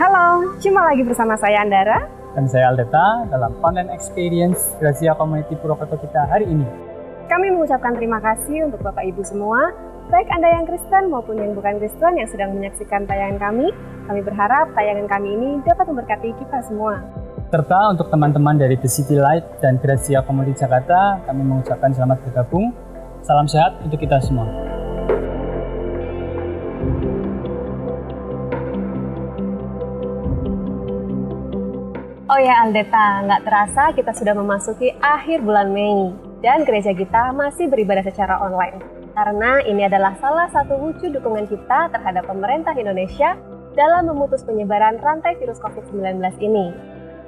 Halo, jumpa lagi bersama saya Andara dan saya Aldeta dalam online experience Gracia Community Purwokerto kita hari ini. Kami mengucapkan terima kasih untuk Bapak Ibu semua, baik Anda yang Kristen maupun yang bukan Kristen yang sedang menyaksikan tayangan kami. Kami berharap tayangan kami ini dapat memberkati kita semua. Serta untuk teman-teman dari The City Light dan Gracia Community Jakarta, kami mengucapkan selamat bergabung. Salam sehat untuk kita semua. Oh ya Aldeta, nggak terasa kita sudah memasuki akhir bulan Mei dan gereja kita masih beribadah secara online. Karena ini adalah salah satu wujud dukungan kita terhadap pemerintah Indonesia dalam memutus penyebaran rantai virus COVID-19 ini.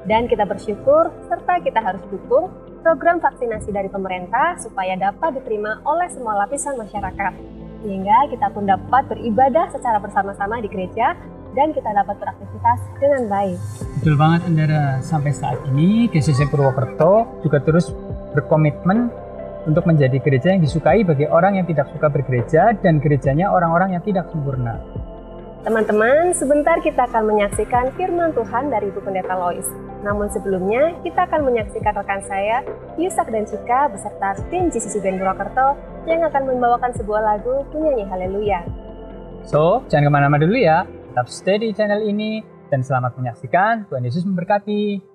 Dan kita bersyukur serta kita harus dukung program vaksinasi dari pemerintah supaya dapat diterima oleh semua lapisan masyarakat. Sehingga kita pun dapat beribadah secara bersama-sama di gereja dan kita dapat beraktivitas dengan baik. Betul banget Andara, sampai saat ini GCC Purwokerto juga terus berkomitmen untuk menjadi gereja yang disukai bagi orang yang tidak suka bergereja dan gerejanya orang-orang yang tidak sempurna. Teman-teman, sebentar kita akan menyaksikan firman Tuhan dari Ibu Pendeta Lois. Namun sebelumnya, kita akan menyaksikan rekan saya, Yusak dan Cika beserta tim GCC Band Purwokerto yang akan membawakan sebuah lagu penyanyi Haleluya. So, jangan kemana-mana dulu ya. Tetap stay di channel ini dan selamat menyaksikan. Tuhan Yesus memberkati.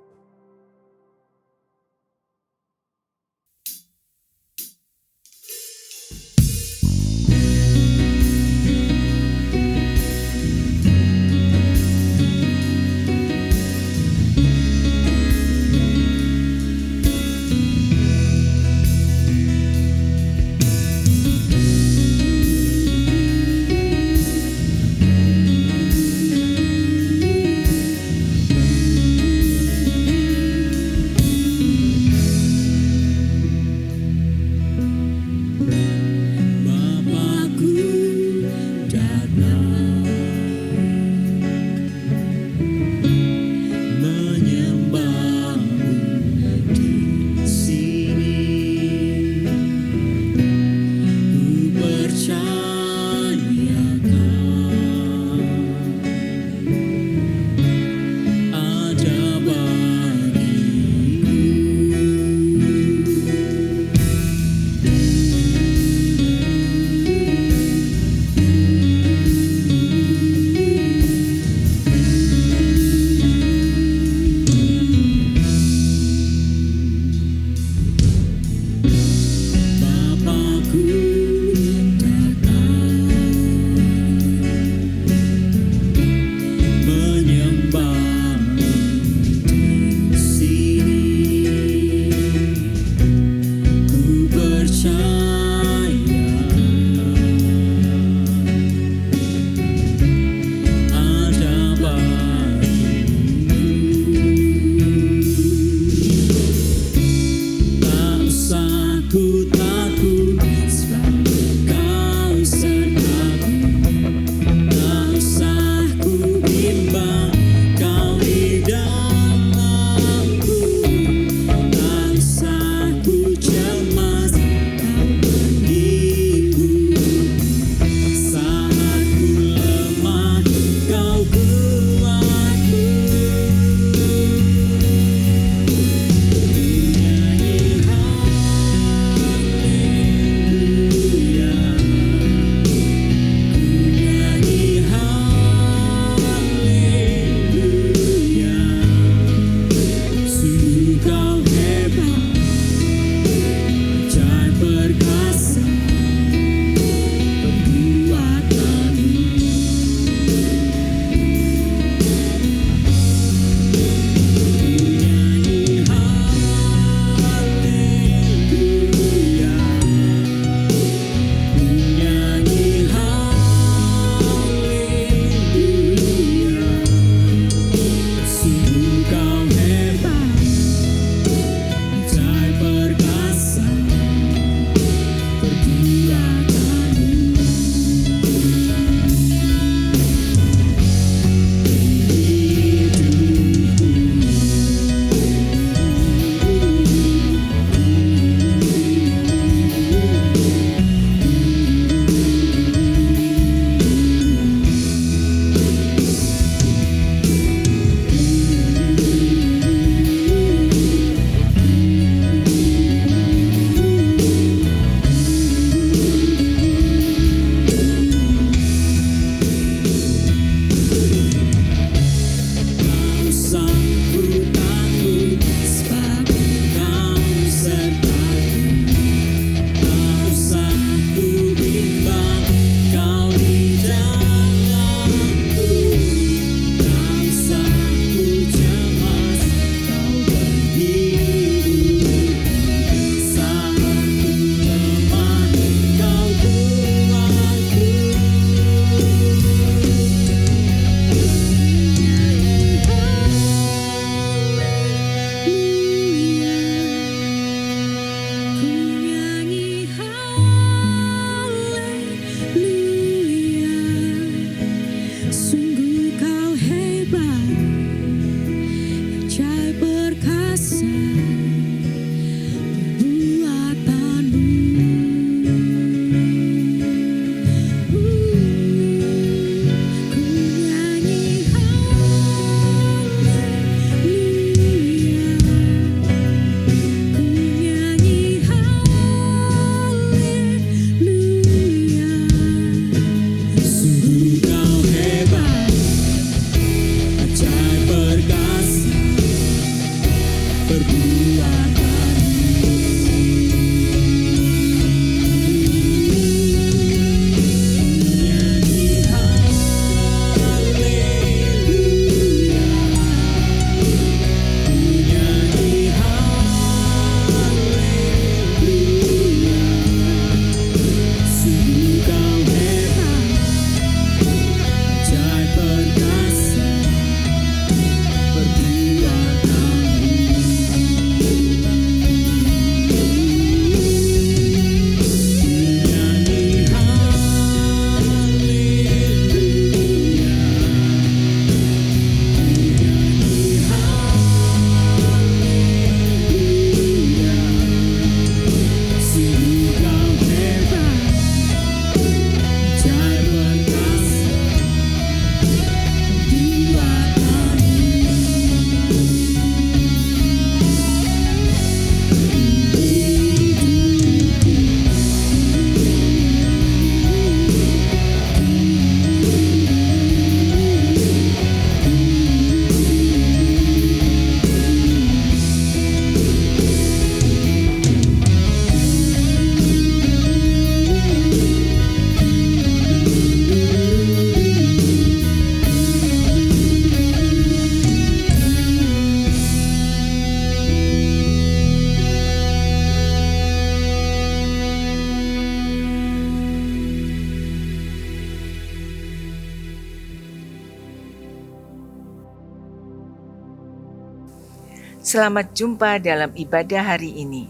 Selamat jumpa dalam ibadah hari ini.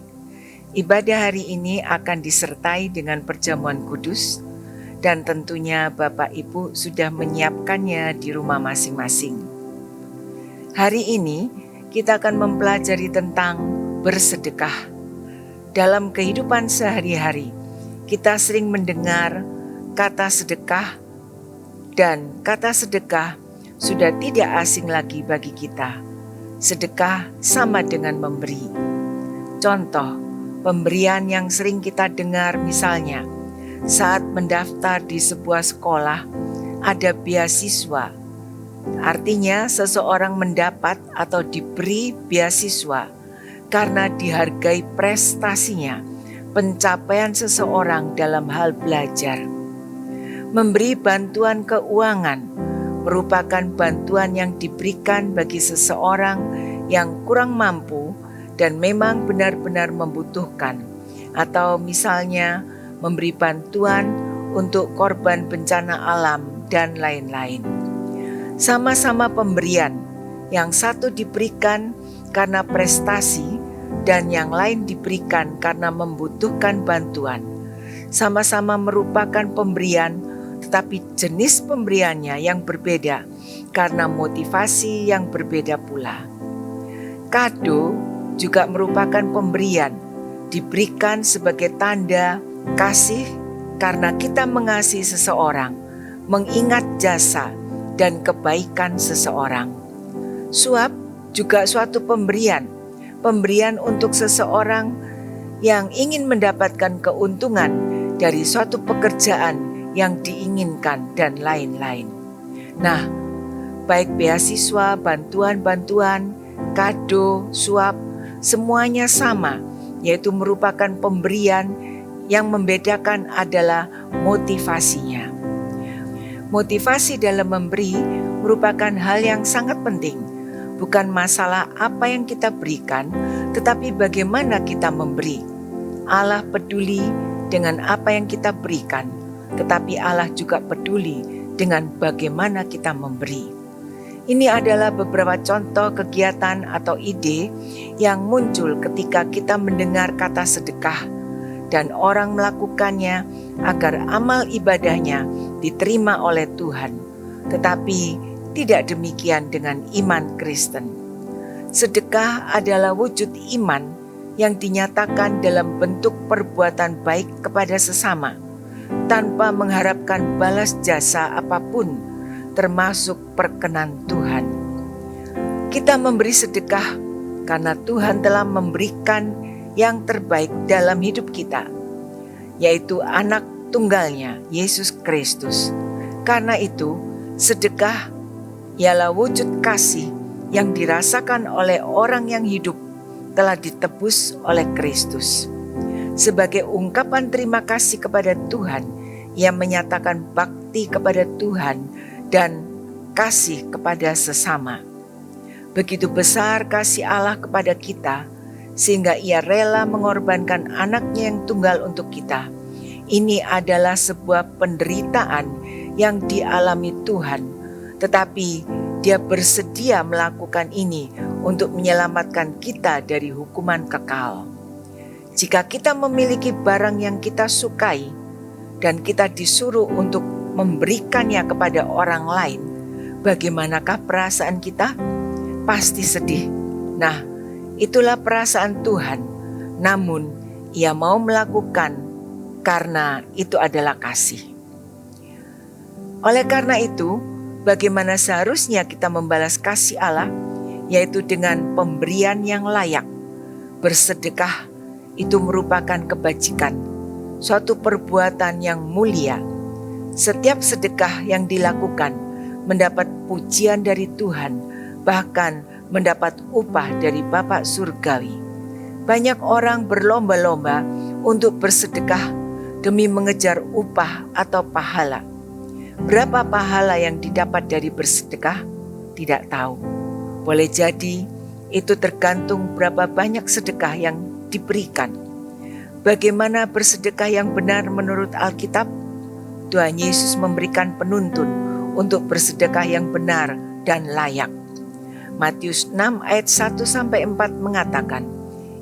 Ibadah hari ini akan disertai dengan perjamuan kudus dan tentunya Bapak Ibu sudah menyiapkannya di rumah masing-masing. Hari ini kita akan mempelajari tentang bersedekah. Dalam kehidupan sehari-hari, kita sering mendengar kata sedekah, dan kata sedekah sudah tidak asing lagi bagi kita. Sedekah sama dengan memberi. Contoh, pemberian yang sering kita dengar misalnya, saat mendaftar di sebuah sekolah, ada beasiswa. Artinya seseorang mendapat atau diberi beasiswa karena dihargai prestasinya, pencapaian seseorang dalam hal belajar. Memberi bantuan keuangan merupakan bantuan yang diberikan bagi seseorang yang kurang mampu dan memang benar-benar membutuhkan, atau misalnya memberi bantuan untuk korban bencana alam dan lain-lain. Sama-sama pemberian, yang satu diberikan karena prestasi dan yang lain diberikan karena membutuhkan bantuan. Sama-sama merupakan pemberian, tetapi jenis pemberiannya yang berbeda karena motivasi yang berbeda pula. Kado juga merupakan pemberian, diberikan sebagai tanda kasih karena kita mengasihi seseorang, mengingat jasa dan kebaikan seseorang. Suap juga suatu pemberian untuk seseorang yang ingin mendapatkan keuntungan dari suatu pekerjaan yang diinginkan dan lain-lain. Nah, baik beasiswa, bantuan-bantuan, kado, suap, semuanya sama, yaitu merupakan pemberian. Yang membedakan adalah motivasinya. Motivasi dalam memberi merupakan hal yang sangat penting. Bukan masalah apa yang kita berikan, tetapi bagaimana kita memberi. Allah peduli dengan apa yang kita berikan, tetapi Allah juga peduli dengan bagaimana kita memberi. Ini adalah beberapa contoh kegiatan atau ide yang muncul ketika kita mendengar kata sedekah dan orang melakukannya agar amal ibadahnya diterima oleh Tuhan. Tetapi tidak demikian dengan iman Kristen. Sedekah adalah wujud iman yang dinyatakan dalam bentuk perbuatan baik kepada sesama, tanpa mengharapkan balas jasa apapun, termasuk perkenan Tuhan. Kita memberi sedekah karena Tuhan telah memberikan yang terbaik dalam hidup kita, yaitu anak tunggalnya, Yesus Kristus. Karena itu, sedekah ialah wujud kasih yang dirasakan oleh orang yang hidup telah ditebus oleh Kristus. Sebagai ungkapan terima kasih kepada Tuhan, ia menyatakan bakti kepada Tuhan dan kasih kepada sesama. Begitu besar kasih Allah kepada kita, sehingga ia rela mengorbankan anaknya yang tunggal untuk kita. Ini adalah sebuah penderitaan yang dialami Tuhan, tetapi Dia bersedia melakukan ini untuk menyelamatkan kita dari hukuman kekal. Jika kita memiliki barang yang kita sukai dan kita disuruh untuk memberikannya kepada orang lain, bagaimanakah perasaan kita? Pasti sedih. Nah, itulah perasaan Tuhan. Namun, Ia mau melakukan karena itu adalah kasih. Oleh karena itu, bagaimana seharusnya kita membalas kasih Allah, yaitu dengan pemberian yang layak. Bersedekah itu merupakan kebajikan, suatu perbuatan yang mulia. Setiap sedekah yang dilakukan mendapat pujian dari Tuhan, bahkan mendapat upah dari Bapa Surgawi. Banyak orang berlomba-lomba untuk bersedekah demi mengejar upah atau pahala. Berapa pahala yang didapat dari bersedekah? Tidak tahu. Boleh jadi itu tergantung berapa banyak sedekah yang diberikan. Bagaimana bersedekah yang benar menurut Alkitab? Tuhan Yesus memberikan penuntun untuk bersedekah yang benar dan layak. Matius 6 ayat 1-4 mengatakan,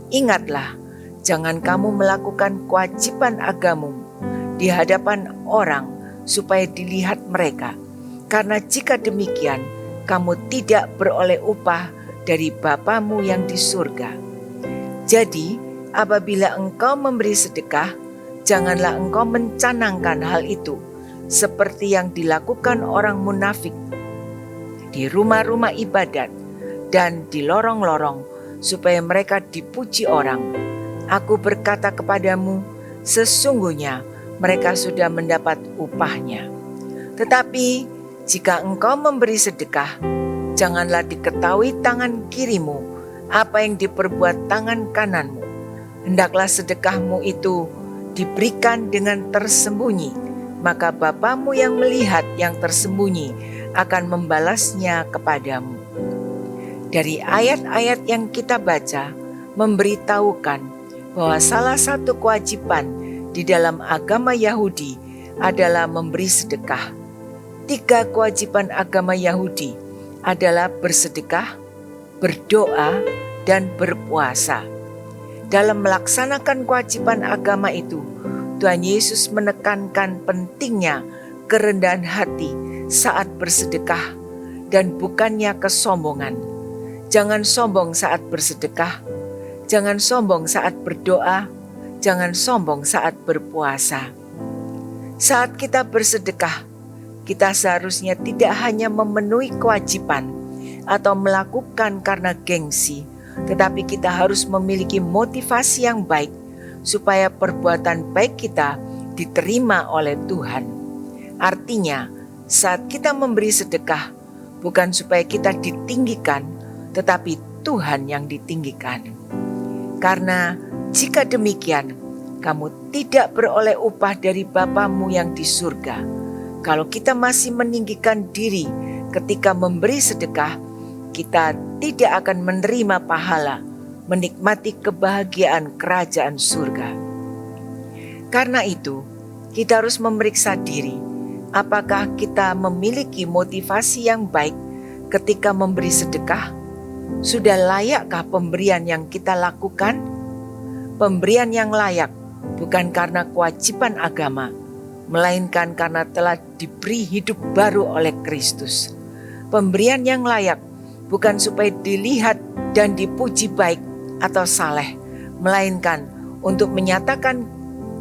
"Ingatlah, jangan kamu melakukan kewajiban agamamu di hadapan orang supaya dilihat mereka. Karena jika demikian, kamu tidak beroleh upah dari Bapamu yang di surga." Jadi, apabila engkau memberi sedekah, janganlah engkau mencanangkan hal itu seperti yang dilakukan orang munafik di rumah-rumah ibadat dan di lorong-lorong, supaya mereka dipuji orang. Aku berkata kepadamu, sesungguhnya mereka sudah mendapat upahnya. Tetapi jika engkau memberi sedekah, janganlah diketahui tangan kirimu apa yang diperbuat tangan kananmu. Hendaklah sedekahmu itu diberikan dengan tersembunyi, maka Bapamu yang melihat yang tersembunyi akan membalasnya kepadamu. Dari ayat-ayat yang kita baca memberitahukan bahwa salah satu kewajiban di dalam agama Yahudi adalah memberi sedekah. 3 kewajiban agama Yahudi adalah bersedekah, berdoa, dan berpuasa. Dalam melaksanakan kewajiban agama itu, Tuhan Yesus menekankan pentingnya kerendahan hati saat bersedekah dan bukannya kesombongan. Jangan sombong saat bersedekah, jangan sombong saat berdoa, jangan sombong saat berpuasa. Saat kita bersedekah, kita seharusnya tidak hanya memenuhi kewajiban atau melakukan karena gengsi, tetapi kita harus memiliki motivasi yang baik supaya perbuatan baik kita diterima oleh Tuhan. Artinya, saat kita memberi sedekah, bukan supaya kita ditinggikan, tetapi Tuhan yang ditinggikan. Karena jika demikian, kamu tidak beroleh upah dari Bapamu yang di surga. Kalau kita masih meninggikan diri ketika memberi sedekah, kita tidak akan menerima pahala, menikmati kebahagiaan kerajaan surga. Karena itu, kita harus memeriksa diri, apakah kita memiliki motivasi yang baik ketika memberi sedekah? Sudah layakkah pemberian yang kita lakukan? Pemberian yang layak bukan karena kewajiban agama, melainkan karena telah diberi hidup baru oleh Kristus. Pemberian yang layak bukan supaya dilihat dan dipuji baik atau saleh, melainkan untuk menyatakan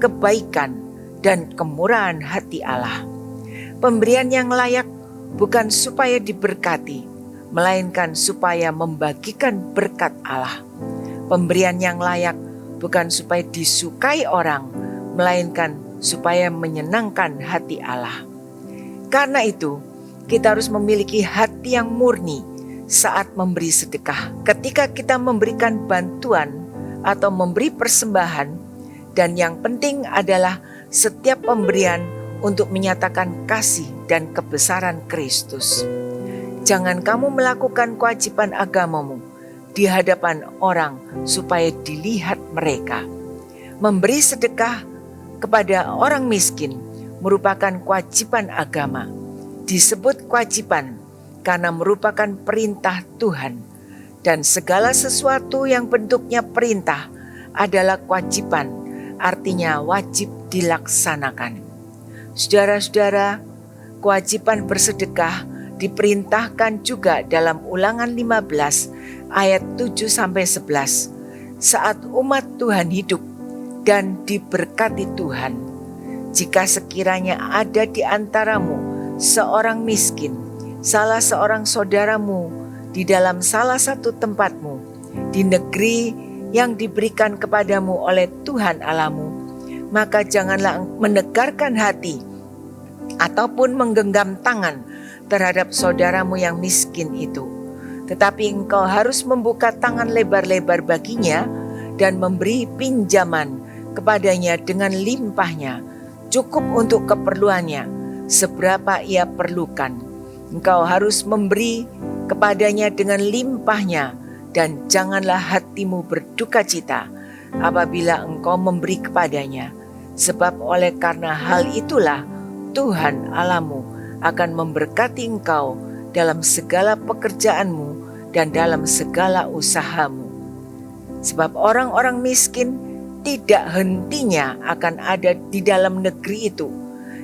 kebaikan dan kemurahan hati Allah. Pemberian yang layak bukan supaya diberkati, melainkan supaya membagikan berkat Allah. Pemberian yang layak bukan supaya disukai orang, melainkan supaya menyenangkan hati Allah. Karena itu, kita harus memiliki hati yang murni saat memberi sedekah. Ketika kita memberikan bantuan atau memberi persembahan, dan yang penting adalah setiap pemberian untuk menyatakan kasih dan kebesaran Kristus. Jangan kamu melakukan kewajiban agamamu di hadapan orang supaya dilihat mereka. Memberi sedekah kepada orang miskin merupakan kewajiban agama. Disebut kewajiban karena merupakan perintah Tuhan. Dan segala sesuatu yang bentuknya perintah adalah kewajiban, artinya wajib dilaksanakan. Saudara-saudara, kewajiban bersedekah diperintahkan juga dalam Ulangan 15 ayat 7-11 saat umat Tuhan hidup dan diberkati Tuhan. Jika sekiranya ada di antaramu seorang miskin, salah seorang saudaramu di dalam salah satu tempatmu, di negeri yang diberikan kepadamu oleh Tuhan Allahmu, maka janganlah menegarkan hati ataupun menggenggam tangan terhadap saudaramu yang miskin itu. Tetapi engkau harus membuka tangan lebar-lebar baginya dan memberi pinjaman kepadanya dengan limpahnya, cukup untuk keperluannya, seberapa ia perlukan. Engkau harus memberi kepadanya dengan limpahnya, dan janganlah hatimu berduka cita apabila engkau memberi kepadanya, sebab oleh karena hal itulah Tuhan Allahmu akan memberkati engkau dalam segala pekerjaanmu dan dalam segala usahamu. Sebab orang-orang miskin tidak hentinya akan ada di dalam negeri itu.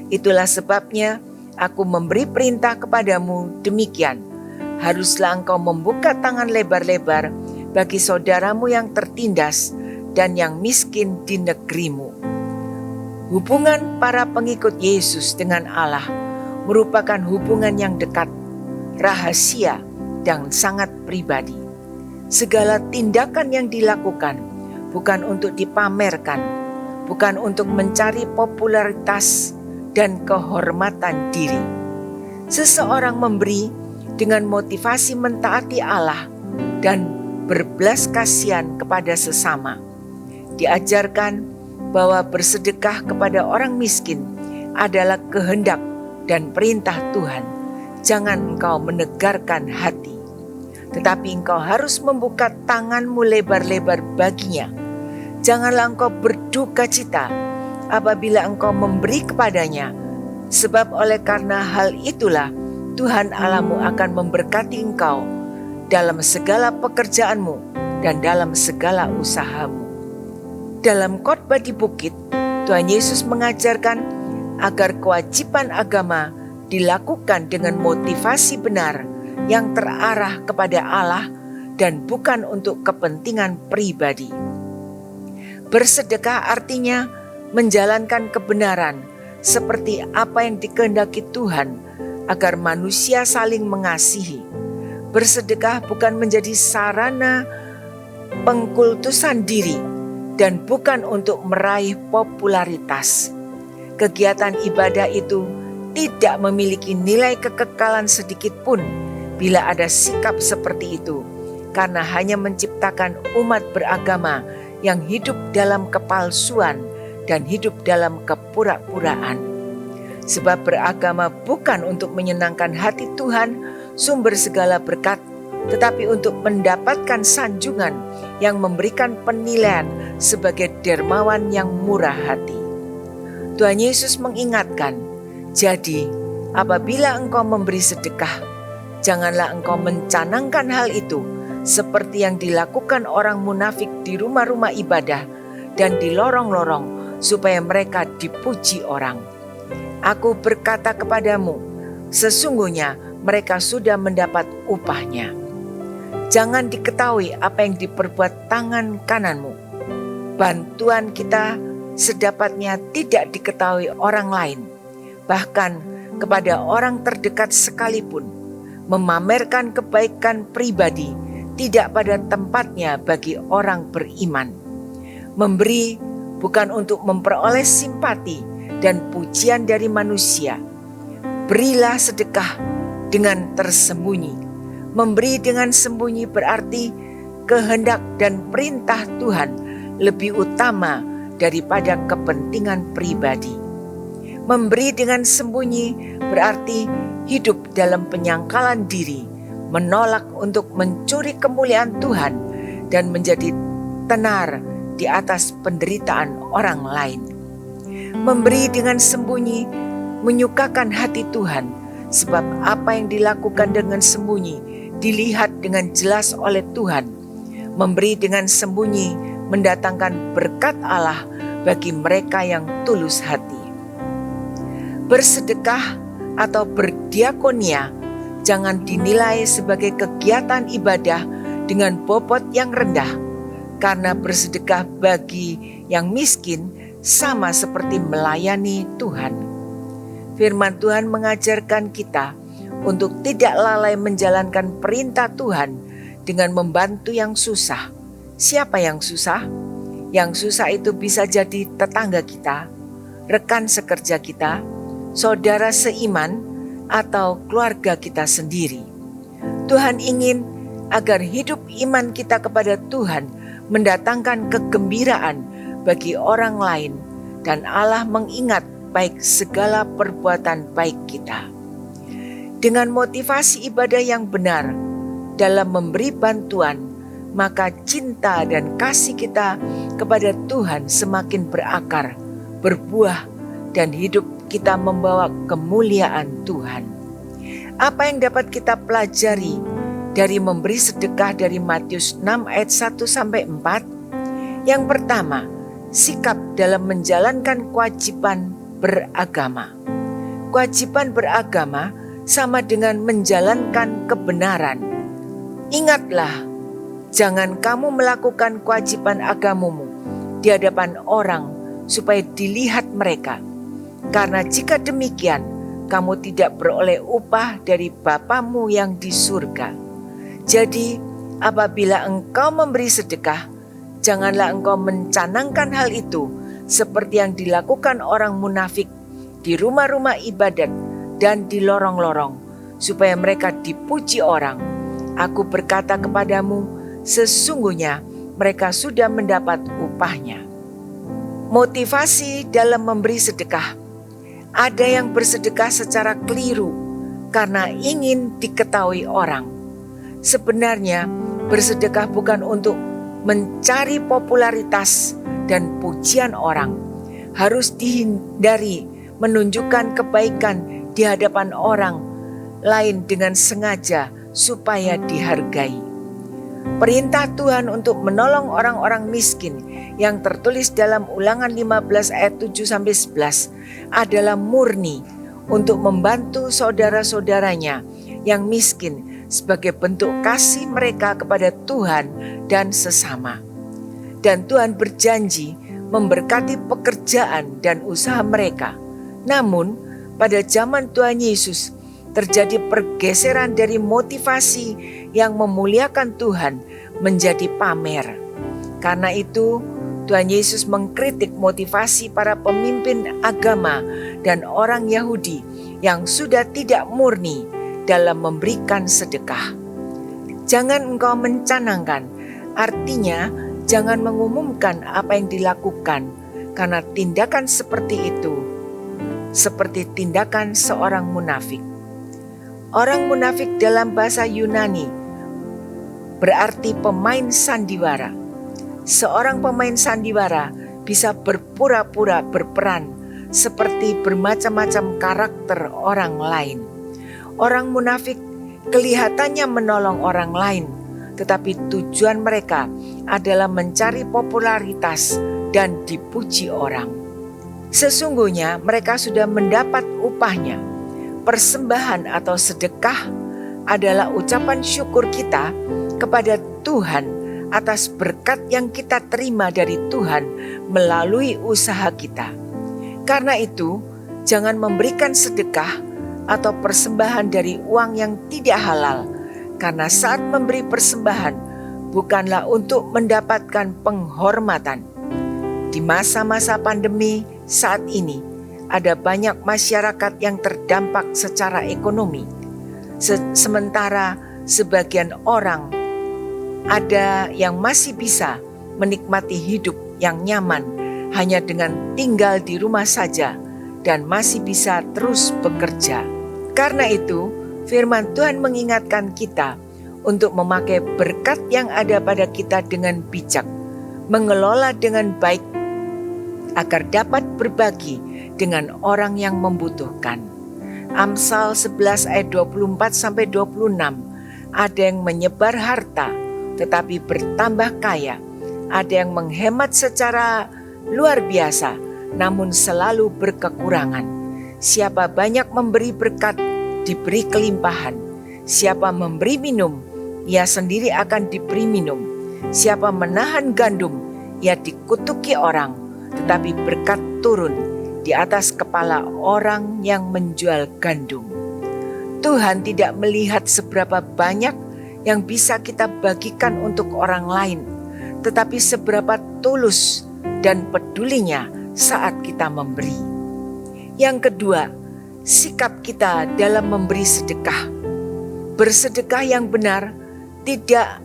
Itulah sebabnya aku memberi perintah kepadamu demikian. Haruslah engkau membuka tangan lebar-lebar bagi saudaramu yang tertindas dan yang miskin di negerimu. Hubungan para pengikut Yesus dengan Allah merupakan hubungan yang dekat, rahasia, dan sangat pribadi. Segala tindakan yang dilakukan bukan untuk dipamerkan, bukan untuk mencari popularitas dan kehormatan diri. Seseorang memberi dengan motivasi mentaati Allah dan berbelas kasihan kepada sesama. Diajarkan bahwa bersedekah kepada orang miskin adalah kehendak dan perintah Tuhan. Jangan engkau menegarkan hati, tetapi engkau harus membuka tanganmu lebar-lebar baginya. Janganlah engkau berduka cita apabila engkau memberi kepadanya, sebab oleh karena hal itulah Tuhan Allahmu akan memberkati engkau dalam segala pekerjaanmu dan dalam segala usahamu. Dalam khotbah di bukit, Tuhan Yesus mengajarkan agar kewajiban agama dilakukan dengan motivasi benar yang terarah kepada Allah dan bukan untuk kepentingan pribadi. Bersedekah artinya menjalankan kebenaran seperti apa yang dikehendaki Tuhan agar manusia saling mengasihi. Bersedekah bukan menjadi sarana pengkultusan diri dan bukan untuk meraih popularitas. Kegiatan ibadah itu tidak memiliki nilai kekekalan sedikit pun bila ada sikap seperti itu, karena hanya menciptakan umat beragama yang hidup dalam kepalsuan dan hidup dalam kepura-puraan. Sebab beragama bukan untuk menyenangkan hati Tuhan, sumber segala berkat, tetapi untuk mendapatkan sanjungan yang memberikan penilaian sebagai dermawan yang murah hati. Tuhan Yesus mengingatkan, jadi apabila engkau memberi sedekah, janganlah engkau mencanangkan hal itu seperti yang dilakukan orang munafik di rumah-rumah ibadah dan di lorong-lorong supaya mereka dipuji orang. Aku berkata kepadamu, sesungguhnya mereka sudah mendapat upahnya. Jangan diketahui apa yang diperbuat tangan kananmu. Bantuan kita sedapatnya tidak diketahui orang lain, bahkan kepada orang terdekat sekalipun. Memamerkan kebaikan pribadi tidak pada tempatnya bagi orang beriman. Memberi bukan untuk memperoleh simpati dan pujian dari manusia. Berilah sedekah dengan tersembunyi. Memberi dengan sembunyi berarti kehendak dan perintah Tuhan lebih utama daripada kepentingan pribadi. Memberi dengan sembunyi berarti hidup dalam penyangkalan diri, menolak untuk mencuri kemuliaan Tuhan dan menjadi tenar di atas penderitaan orang lain. Memberi dengan sembunyi menyukakan hati Tuhan, sebab apa yang dilakukan dengan sembunyi dilihat dengan jelas oleh Tuhan. Memberi dengan sembunyi mendatangkan berkat Allah bagi mereka yang tulus hati. Bersedekah atau berdiakonia jangan dinilai sebagai kegiatan ibadah dengan bobot yang rendah, karena bersedekah bagi yang miskin sama seperti melayani Tuhan. Firman Tuhan mengajarkan kita untuk tidak lalai menjalankan perintah Tuhan dengan membantu yang susah. Siapa yang susah? Yang susah itu bisa jadi tetangga kita, rekan sekerja kita, saudara seiman, atau keluarga kita sendiri. Tuhan ingin agar hidup iman kita kepada Tuhan mendatangkan kegembiraan bagi orang lain, dan Allah mengingat baik segala perbuatan baik kita. Dengan motivasi ibadah yang benar dalam memberi bantuan, maka cinta dan kasih kita kepada Tuhan semakin berakar, berbuah, dan hidup kita membawa kemuliaan Tuhan. Apa yang dapat kita pelajari dari memberi sedekah dari Matius 6 ayat 1 sampai 4. Yang pertama, sikap dalam menjalankan kewajiban beragama. Kewajiban beragama sama dengan menjalankan kebenaran. Ingatlah, jangan kamu melakukan kewajiban agamamu di hadapan orang supaya dilihat mereka. Karena jika demikian, kamu tidak beroleh upah dari Bapamu yang di surga. Jadi, apabila engkau memberi sedekah, janganlah engkau mencanangkan hal itu seperti yang dilakukan orang munafik di rumah-rumah ibadat dan di lorong-lorong, supaya mereka dipuji orang. Aku berkata kepadamu, sesungguhnya mereka sudah mendapat upahnya. Motivasi dalam memberi sedekah. Ada yang bersedekah secara keliru karena ingin diketahui orang. Sebenarnya bersedekah bukan untuk mencari popularitas dan pujian orang. Harus dihindari menunjukkan kebaikan di hadapan orang lain dengan sengaja supaya dihargai. Perintah Tuhan untuk menolong orang-orang miskin yang tertulis dalam Ulangan 15 ayat 7-11 adalah murni untuk membantu saudara-saudaranya yang miskin sebagai bentuk kasih mereka kepada Tuhan dan sesama. Dan Tuhan berjanji memberkati pekerjaan dan usaha mereka. Namun, pada zaman Tuhan Yesus terjadi pergeseran dari motivasi yang memuliakan Tuhan menjadi pamer. Karena itu, Tuhan Yesus mengkritik motivasi para pemimpin agama dan orang Yahudi yang sudah tidak murni dalam memberikan sedekah. Jangan engkau mencanangkan, artinya jangan mengumumkan apa yang dilakukan, karena tindakan seperti itu seperti tindakan seorang munafik. Orang munafik dalam bahasa Yunani berarti pemain sandiwara. Seorang pemain sandiwara bisa berpura-pura berperan seperti bermacam-macam karakter orang lain. Orang munafik kelihatannya menolong orang lain, tetapi tujuan mereka adalah mencari popularitas dan dipuji orang. Sesungguhnya mereka sudah mendapat upahnya. Persembahan atau sedekah adalah ucapan syukur kita kepada Tuhan atas berkat yang kita terima dari Tuhan melalui usaha kita. Karena itu, jangan memberikan sedekah atau persembahan dari uang yang tidak halal, karena saat memberi persembahan bukanlah untuk mendapatkan penghormatan. Di masa-masa pandemi saat ini, ada banyak masyarakat yang terdampak secara ekonomi. Sementara sebagian orang ada yang masih bisa menikmati hidup yang nyaman hanya dengan tinggal di rumah saja dan masih bisa terus bekerja. Karena itu, firman Tuhan mengingatkan kita untuk memakai berkat yang ada pada kita dengan bijak, mengelola dengan baik, agar dapat berbagi dengan orang yang membutuhkan. Amsal 11 ayat 24-26, ada yang menyebar harta tetapi bertambah kaya, ada yang menghemat secara luar biasa namun selalu berkekurangan. Siapa banyak memberi berkat, diberi kelimpahan. Siapa memberi minum, ia sendiri akan diberi minum. Siapa menahan gandum, ia dikutuki orang, tetapi berkat turun di atas kepala orang yang menjual gandum. Tuhan tidak melihat seberapa banyak yang bisa kita bagikan untuk orang lain, tetapi seberapa tulus dan pedulinya saat kita memberi. Yang kedua, sikap kita dalam memberi sedekah. Bersedekah yang benar tidak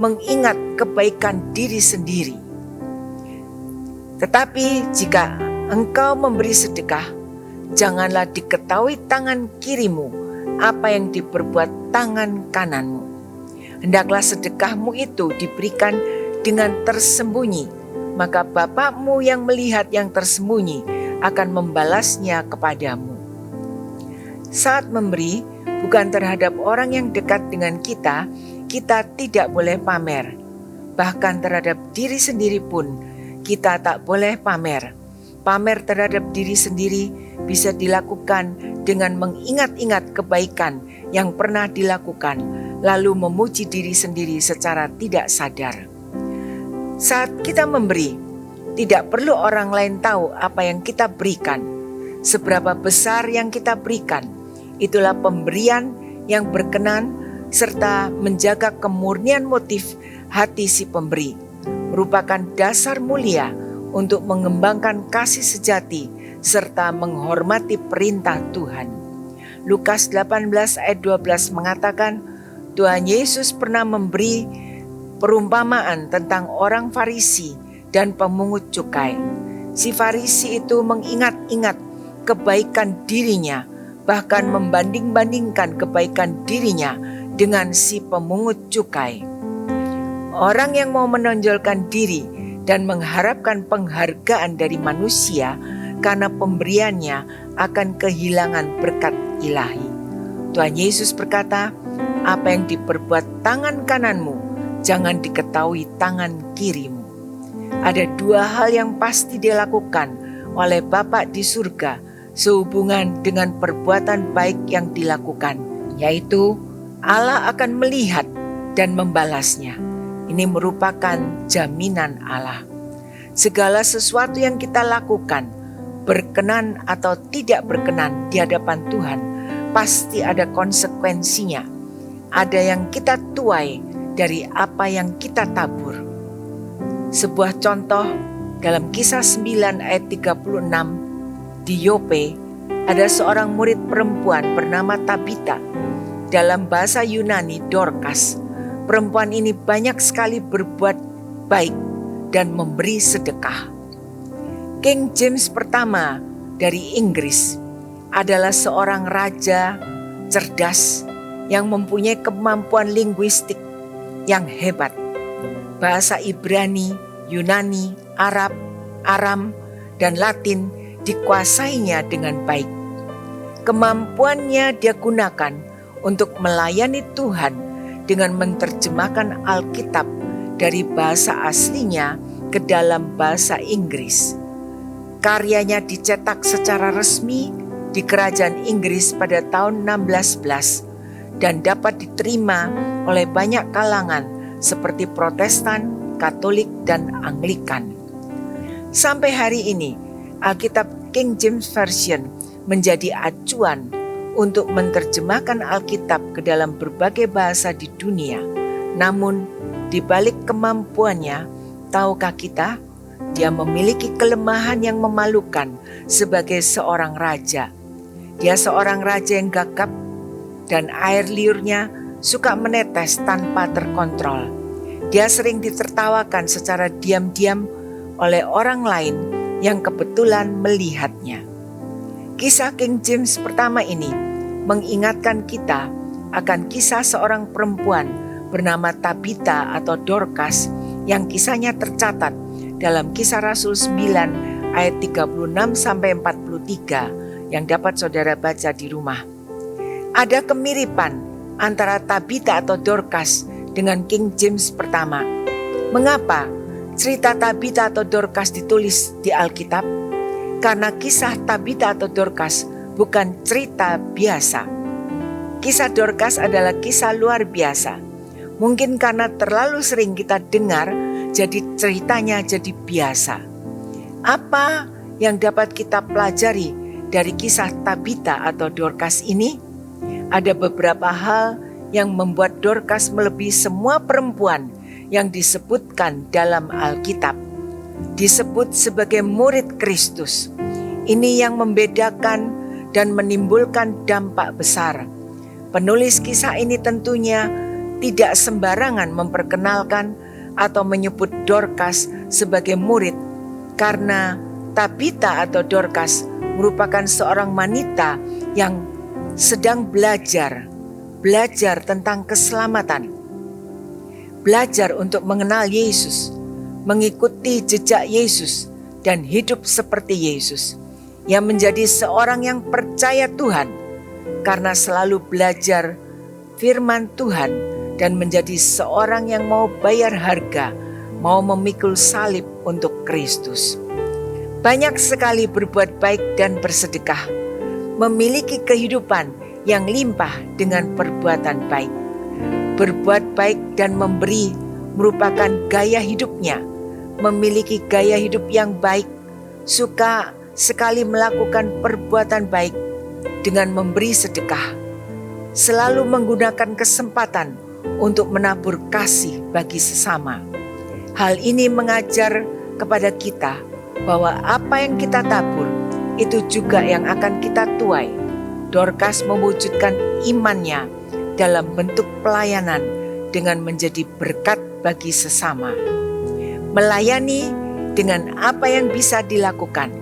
mengingat kebaikan diri sendiri. Tetapi jika engkau memberi sedekah, janganlah diketahui tangan kirimu apa yang diperbuat tangan kananmu. Hendaklah sedekahmu itu diberikan dengan tersembunyi, maka Bapakmu yang melihat yang tersembunyi akan membalasnya kepadamu. Saat memberi, bukan terhadap orang yang dekat dengan kita tidak boleh pamer. Bahkan terhadap diri sendiri pun, kita tak boleh pamer. Pamer terhadap diri sendiri bisa dilakukan dengan mengingat-ingat kebaikan yang pernah dilakukan, lalu memuji diri sendiri secara tidak sadar. Saat kita memberi, tidak perlu orang lain tahu apa yang kita berikan. Seberapa besar yang kita berikan, itulah pemberian yang berkenan serta menjaga kemurnian motif hati si pemberi, merupakan dasar mulia untuk mengembangkan kasih sejati serta menghormati perintah Tuhan. Lukas 18 ayat 12 mengatakan, Tuhan Yesus pernah memberi perumpamaan tentang orang Farisi dan pemungut cukai. Si Farisi itu mengingat-ingat kebaikan dirinya, bahkan membanding-bandingkan kebaikan dirinya dengan si pemungut cukai. Orang yang mau menonjolkan diri dan mengharapkan penghargaan dari manusia karena pemberiannya akan kehilangan berkat ilahi. Tuhan Yesus berkata, apa yang diperbuat tangan kananmu, jangan diketahui tangan kirimu. Ada dua hal yang pasti dilakukan oleh Bapa di surga sehubungan dengan perbuatan baik yang dilakukan, yaitu Allah akan melihat dan membalasnya. Ini merupakan jaminan Allah. Segala sesuatu yang kita lakukan, berkenan atau tidak berkenan di hadapan Tuhan, pasti ada konsekuensinya. Ada yang kita tuai dari apa yang kita tabur. Sebuah contoh dalam Kisah 9 ayat 36, di Yope ada seorang murid perempuan bernama Tabita. Dalam bahasa Yunani Dorcas. Perempuan ini banyak sekali berbuat baik dan memberi sedekah. King James pertama dari Inggris adalah seorang raja cerdas yang mempunyai kemampuan linguistik yang hebat. Bahasa Ibrani, Yunani, Arab, Aram, dan Latin dikuasainya dengan baik. Kemampuannya dia gunakan untuk melayani Tuhan dengan menerjemahkan Alkitab dari bahasa aslinya ke dalam bahasa Inggris. Karyanya dicetak secara resmi di kerajaan Inggris pada tahun 1611 dan dapat diterima oleh banyak kalangan seperti Protestan, Katolik, dan Anglikan. Sampai hari ini, Alkitab King James Version menjadi acuan untuk menerjemahkan Alkitab ke dalam berbagai bahasa di dunia. Namun, di balik kemampuannya, tahukah kita, dia memiliki kelemahan yang memalukan sebagai seorang raja. Dia seorang raja yang gagap dan air liurnya suka menetes tanpa terkontrol. Dia sering ditertawakan secara diam-diam oleh orang lain yang kebetulan melihatnya. Kisah King James pertama ini mengingatkan kita akan kisah seorang perempuan bernama Tabita atau Dorcas yang kisahnya tercatat dalam Kisah Rasul 9 ayat 36-43 yang dapat saudara baca di rumah. Ada kemiripan antara Tabita atau Dorcas dengan King James pertama. Mengapa cerita Tabita atau Dorcas ditulis di Alkitab? Karena kisah Tabita atau Dorcas bukan cerita biasa. Kisah Dorcas adalah kisah luar biasa. Mungkin karena terlalu sering kita dengar, jadi ceritanya jadi biasa. Apa yang dapat kita pelajari dari kisah Tabita atau Dorcas ini? Ada beberapa hal yang membuat Dorcas melebihi semua perempuan yang disebutkan dalam Alkitab. Disebut sebagai murid Kristus. Ini yang membedakan dan menimbulkan dampak besar. Penulis kisah ini tentunya tidak sembarangan memperkenalkan atau menyebut Dorcas sebagai murid, karena Tabita atau Dorcas merupakan seorang wanita yang sedang belajar tentang keselamatan, belajar untuk mengenal Yesus, mengikuti jejak Yesus, dan hidup seperti Yesus. Yang menjadi seorang yang percaya Tuhan, karena selalu belajar firman Tuhan dan menjadi seorang yang mau bayar harga, mau memikul salib untuk Kristus. Banyak sekali berbuat baik dan bersedekah, memiliki kehidupan yang limpah dengan perbuatan baik. Berbuat baik dan memberi merupakan gaya hidupnya, memiliki gaya hidup yang baik, suka sekali melakukan perbuatan baik dengan memberi sedekah, selalu menggunakan kesempatan untuk menabur kasih bagi sesama. Hal ini mengajar kepada kita bahwa apa yang kita tabur itu juga yang akan kita tuai. Dorcas mewujudkan imannya dalam bentuk pelayanan dengan menjadi berkat bagi sesama. Melayani dengan apa yang bisa dilakukan.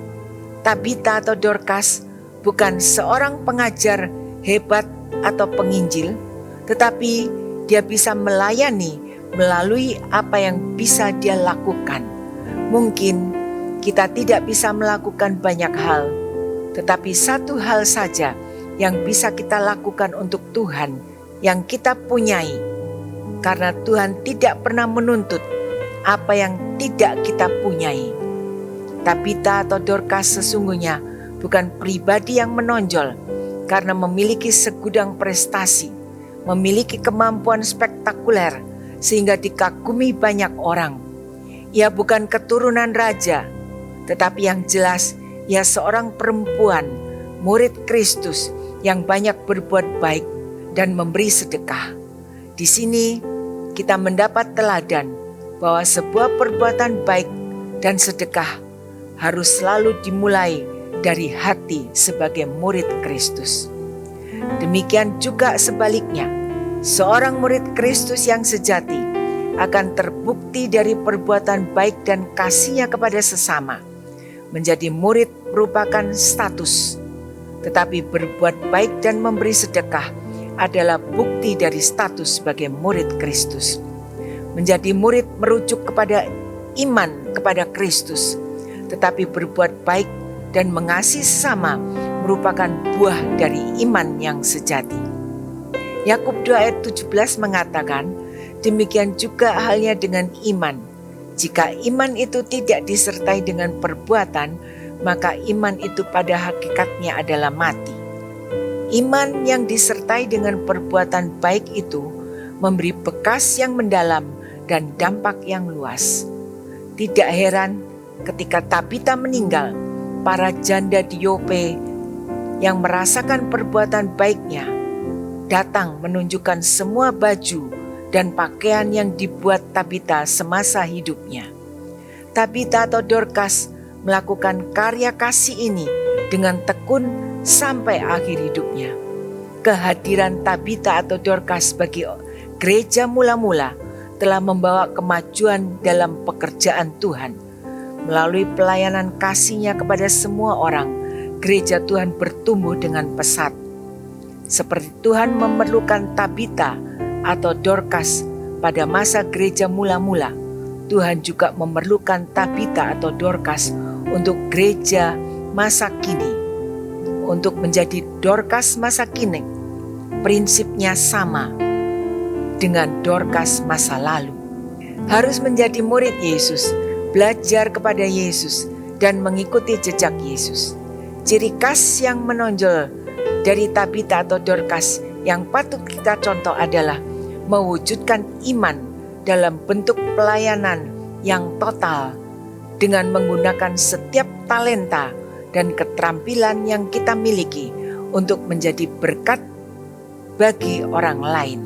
Tabita atau Dorcas bukan seorang pengajar hebat atau penginjil, tetapi dia bisa melayani melalui apa yang bisa dia lakukan. Mungkin kita tidak bisa melakukan banyak hal, tetapi satu hal saja yang bisa kita lakukan untuk Tuhan yang kita punyai, karena Tuhan tidak pernah menuntut apa yang tidak kita punyai. Tabita atau Dorcas sesungguhnya bukan pribadi yang menonjol karena memiliki segudang prestasi, memiliki kemampuan spektakuler sehingga dikagumi banyak orang. Ia bukan keturunan raja, tetapi yang jelas ia seorang perempuan, murid Kristus yang banyak berbuat baik dan memberi sedekah. Di sini kita mendapat teladan bahwa sebuah perbuatan baik dan sedekah harus selalu dimulai dari hati sebagai murid Kristus. Demikian juga sebaliknya, seorang murid Kristus yang sejati akan terbukti dari perbuatan baik dan kasihnya kepada sesama. Menjadi murid merupakan status, tetapi berbuat baik dan memberi sedekah adalah bukti dari status sebagai murid Kristus. Menjadi murid merujuk kepada iman kepada Kristus, tetapi berbuat baik dan mengasihi sesama merupakan buah dari iman yang sejati. Yakub 2 ayat 17 mengatakan, demikian juga halnya dengan iman. Jika iman itu tidak disertai dengan perbuatan, maka iman itu pada hakikatnya adalah mati. Iman yang disertai dengan perbuatan baik itu memberi bekas yang mendalam dan dampak yang luas. Tidak heran ketika Tabita meninggal, para janda di Yope yang merasakan perbuatan baiknya datang menunjukkan semua baju dan pakaian yang dibuat Tabita semasa hidupnya. Tabita atau Dorcas melakukan karya kasih ini dengan tekun sampai akhir hidupnya. Kehadiran Tabita atau Dorcas bagi gereja mula-mula telah membawa kemajuan dalam pekerjaan Tuhan. Melalui pelayanan kasihnya kepada semua orang, gereja Tuhan bertumbuh dengan pesat. Seperti Tuhan memerlukan Tabita atau Dorcas pada masa gereja mula-mula, Tuhan juga memerlukan Tabita atau Dorcas untuk gereja masa kini. Untuk menjadi Dorcas masa kini, prinsipnya sama dengan Dorcas masa lalu. Harus menjadi murid Yesus, belajar kepada Yesus, dan mengikuti jejak Yesus. Ciri khas yang menonjol dari Tabita atau Dorcas yang patut kita contoh adalah mewujudkan iman dalam bentuk pelayanan yang total dengan menggunakan setiap talenta dan keterampilan yang kita miliki untuk menjadi berkat bagi orang lain.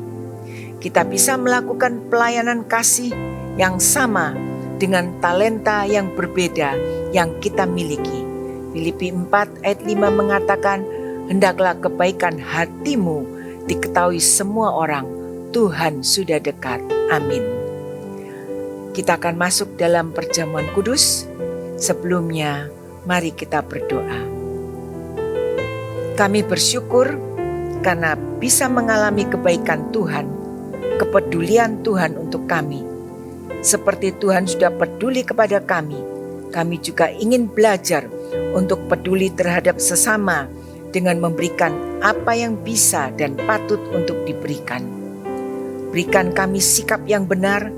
Kita bisa melakukan pelayanan kasih yang sama dengan talenta yang berbeda yang kita miliki. Filipi 4 ayat 5 mengatakan, hendaklah kebaikan hatimu diketahui semua orang, Tuhan sudah dekat. Amin. Kita akan masuk dalam perjamuan kudus. Sebelumnya, mari kita berdoa. Kami bersyukur karena bisa mengalami kebaikan Tuhan, kepedulian Tuhan untuk kami. Seperti Tuhan sudah peduli kepada kami juga ingin belajar untuk peduli terhadap sesama dengan memberikan apa yang bisa dan patut untuk diberikan. Berikan kami sikap yang benar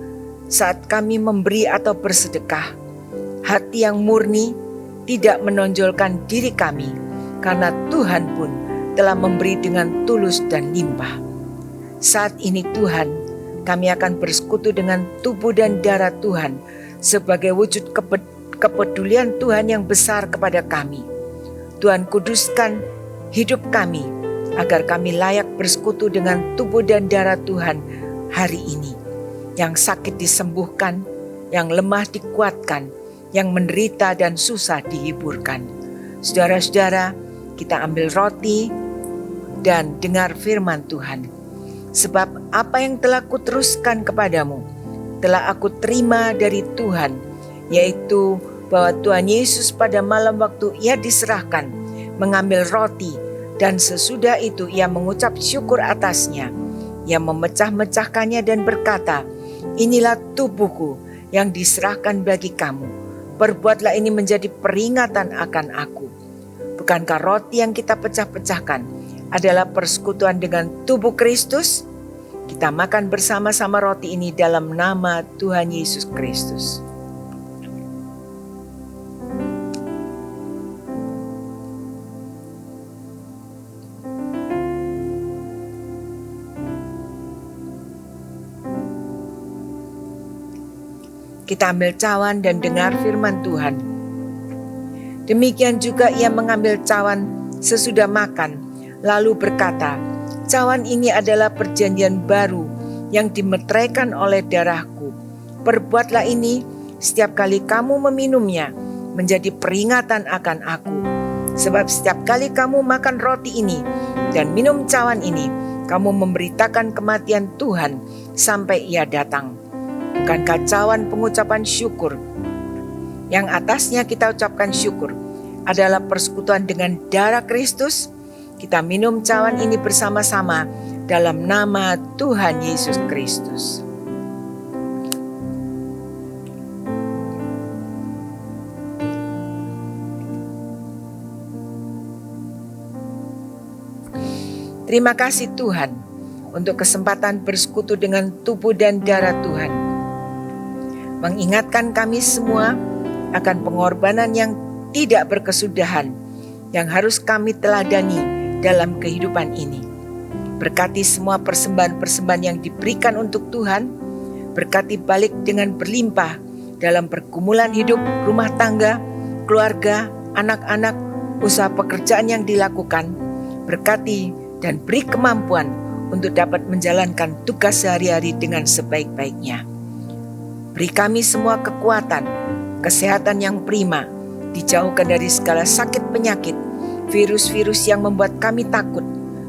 saat kami memberi atau bersedekah. Hati yang murni, tidak menonjolkan diri kami, karena Tuhan pun telah memberi dengan tulus dan limpah. Saat ini Tuhan, kami akan bersekutu dengan tubuh dan darah Tuhan sebagai wujud kepedulian Tuhan yang besar kepada kami. Tuhan, kuduskan hidup kami agar kami layak bersekutu dengan tubuh dan darah Tuhan hari ini. Yang sakit disembuhkan, yang lemah dikuatkan, yang menderita dan susah dihiburkan. Saudara-saudara, kita ambil roti dan dengar firman Tuhan. Sebab apa yang telah kuteruskan kepadamu, telah aku terima dari Tuhan, yaitu bahwa Tuhan Yesus pada malam waktu ia diserahkan, mengambil roti, dan sesudah itu ia mengucap syukur atasnya. Ia memecah-mecahkannya dan berkata, "Inilah tubuhku yang diserahkan bagi kamu. Perbuatlah ini menjadi peringatan akan aku." Bukankah roti yang kita pecah-pecahkan adalah persekutuan dengan tubuh Kristus? Kita makan bersama-sama roti ini dalam nama Tuhan Yesus Kristus. Kita ambil cawan dan dengar firman Tuhan. Demikian juga ia mengambil cawan sesudah makan, lalu berkata, "Cawan ini adalah perjanjian baru yang dimeteraikan oleh darahku. Perbuatlah ini setiap kali kamu meminumnya menjadi peringatan akan aku. Sebab setiap kali kamu makan roti ini dan minum cawan ini, kamu memberitakan kematian Tuhan sampai ia datang." Bukankah cawan pengucapan syukur yang atasnya kita ucapkan syukur adalah persekutuan dengan darah Kristus? Kita minum cawan ini bersama-sama dalam nama Tuhan Yesus Kristus. Terima kasih Tuhan untuk kesempatan bersekutu dengan tubuh dan darah Tuhan. Mengingatkan kami semua akan pengorbanan yang tidak berkesudahan yang harus kami teladani dalam kehidupan ini. Berkati semua persembahan-persembahan yang diberikan untuk Tuhan. Berkati balik dengan berlimpah dalam pergumulan hidup, rumah tangga, keluarga, anak-anak, usaha pekerjaan yang dilakukan. Berkati dan beri kemampuan untuk dapat menjalankan tugas sehari-hari dengan sebaik-baiknya. Beri kami semua kekuatan, kesehatan yang prima, dijauhkan dari segala sakit penyakit, virus-virus yang membuat kami takut.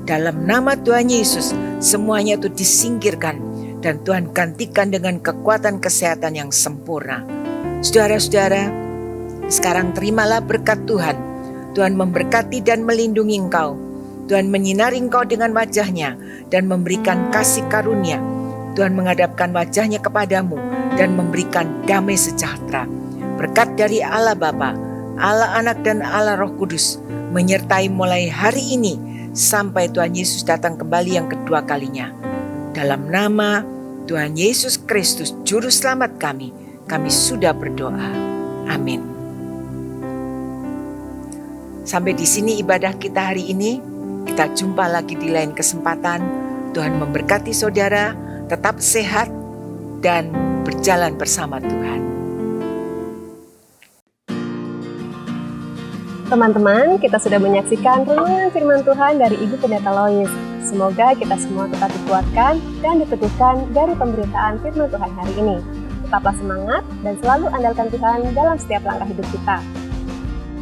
Dalam nama Tuhan Yesus, semuanya itu disingkirkan dan Tuhan gantikan dengan kekuatan kesehatan yang sempurna. Saudara-saudara, sekarang terimalah berkat Tuhan. Tuhan memberkati dan melindungi engkau. Tuhan menyinari engkau dengan wajah-Nya dan memberikan kasih karunia. Tuhan menghadapkan wajah-Nya kepadamu dan memberikan damai sejahtera. Berkat dari Allah Bapa, Allah Anak dan Allah Roh Kudus menyertai mulai hari ini sampai Tuhan Yesus datang kembali yang kedua kalinya. Dalam nama Tuhan Yesus Kristus Juru Selamat kami sudah berdoa. Amin. Sampai di sini ibadah kita hari ini. Kita jumpa lagi di lain kesempatan. Tuhan memberkati saudara, tetap sehat dan berjalan bersama Tuhan. Teman-teman, kita sudah menyaksikan renungan firman Tuhan dari Ibu Pendeta Lois. Semoga kita semua tetap dikuatkan dan diteguhkan dari pemberitaan firman Tuhan hari ini. Tetaplah semangat dan selalu andalkan Tuhan dalam setiap langkah hidup kita.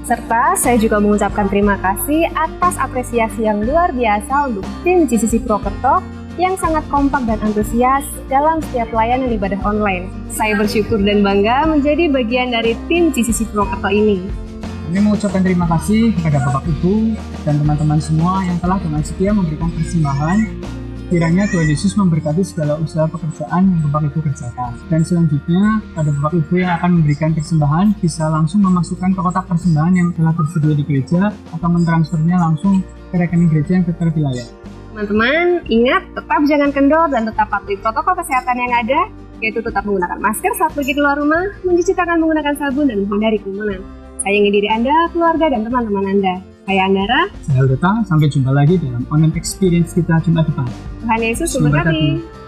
Serta saya juga mengucapkan terima kasih atas apresiasi yang luar biasa untuk tim GCC Purwokerto yang sangat kompak dan antusias dalam setiap layanan ibadah online. Saya bersyukur dan bangga menjadi bagian dari tim GCC Purwokerto ini. Kami mengucapkan terima kasih kepada Bapak Ibu dan teman-teman semua yang telah dengan setia memberikan persembahan Kiranya Tuhan Yesus memberkati segala usaha pekerjaan yang Bapak Ibu kerjakan. Dan selanjutnya, pada Bapak Ibu yang akan memberikan persembahan, bisa langsung memasukkan ke kotak persembahan yang telah tersedia di gereja atau mentransfernya langsung ke rekening gereja yang terwilayah. Teman-teman, ingat tetap jangan kendor dan tetap patuhi protokol kesehatan yang ada, yaitu tetap menggunakan masker saat pergi keluar rumah, mencuci tangan menggunakan sabun, dan menghindari kerumunan. Sayangi diri Anda, keluarga, dan teman-teman Anda. Saya Andara. Saya Aldeta, sampai jumpa lagi dalam online experience kita Jumat depan. Tuhan Yesus memberkati.